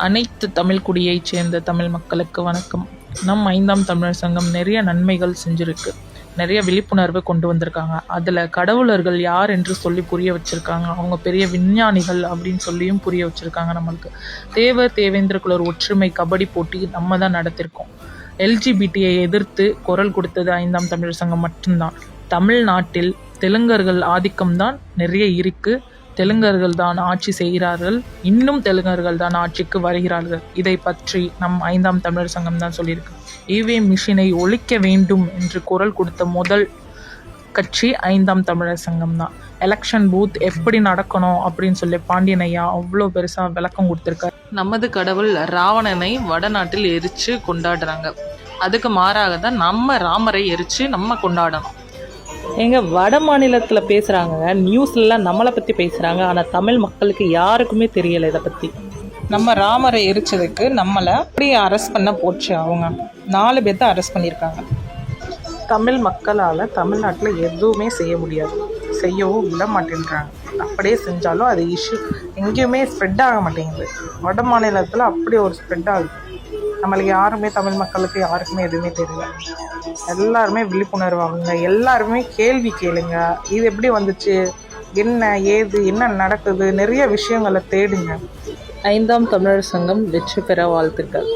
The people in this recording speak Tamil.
அனைத்து தமிழ் குடியைச் சேர்ந்த தமிழ் மக்களுக்கு வணக்கம். நம் 5ஆம் தமிழர் சங்கம் நிறைய நன்மைகள் செஞ்சுருக்கு, நிறைய விழிப்புணர்வு கொண்டு வந்திருக்காங்க. அதில் கடவுளர்கள் யார் என்று சொல்லி புரிய வச்சுருக்காங்க. அவங்க பெரிய விஞ்ஞானிகள் அப்படின்னு சொல்லியும் புரிய வச்சுருக்காங்க. நம்மளுக்கு தேவேந்திர குலர் ஒற்றுமை கபடி போட்டி நம்ம தான் நடத்திருக்கோம். எல்ஜிபிடியை எதிர்த்து குரல் கொடுத்தது 5ஆம் தமிழர் சங்கம் மட்டும்தான். தமிழ்நாட்டில் தெலுங்கர்கள் ஆதிக்கம்தான் நிறைய இருக்குது. தெலுங்கர்கள் தான் ஆட்சி செய்கிறார்கள், இன்னும் தெலுங்கர்கள் தான் ஆட்சிக்கு வருகிறார்கள். இதை பற்றி நம் 5ஆம் தமிழர் சங்கம் தான் சொல்லியிருக்கு. இவிஎம் மிஷினை ஒழிக்க வேண்டும் என்று குரல் கொடுத்த முதல் கட்சி 5ஆம் தமிழர் சங்கம் தான். எலெக்ஷன் பூத் எப்படி நடக்கணும் அப்படின்னு சொல்லி பாண்டியன் ஐயா அவ்வளோ பெருசாக விளக்கம் கொடுத்துருக்காரு. நமது கடவுள் ராவணனை வடநாட்டில் எரித்து கொண்டாடுறாங்க. அதுக்கு மாறாக தான் நம்ம ராமரை எரித்து நம்ம கொண்டாடணும். எங்கள் வட மாநிலத்தில் பேசுகிறாங்க, நியூஸ்லாம் நம்மளை பற்றி பேசுகிறாங்க. ஆனால் தமிழ் மக்களுக்கு யாருக்குமே தெரியலை இதை பற்றி. நம்ம ராமரை எரிச்சதுக்கு நம்மளை அப்படியே அரெஸ்ட் பண்ண போச்சு. அவங்க 4 பேர்த்த அரெஸ்ட் பண்ணியிருக்காங்க. தமிழ் மக்களால் தமிழ்நாட்டில் எதுவுமே செய்ய முடியாது, செய்யவும் விட மாட்டேன்றாங்க. அப்படியே செஞ்சாலும் அது இஷ்யூ எங்கேயுமே ஸ்ப்ரெட் ஆக மாட்டேங்குது. வட மாநிலத்தில் அப்படி ஒரு ஸ்ப்ரெட் ஆகுது. நம்மளுக்கு யாருமே தமிழ் மக்களுக்கு யாருக்குமே எதுவுமே தெரியல. எல்லாருமே விழிப்புணர்வு ஆகுங்க, எல்லாருமே கேள்வி கேளுங்க. இது எப்படி வந்துச்சு, என்ன ஏது, என்ன நடக்குது, நிறைய விஷயங்களை தேடுங்க. 5ஆம் தமிழர் சங்கம் வெற்றி பெற வாழ்த்துக்கள்.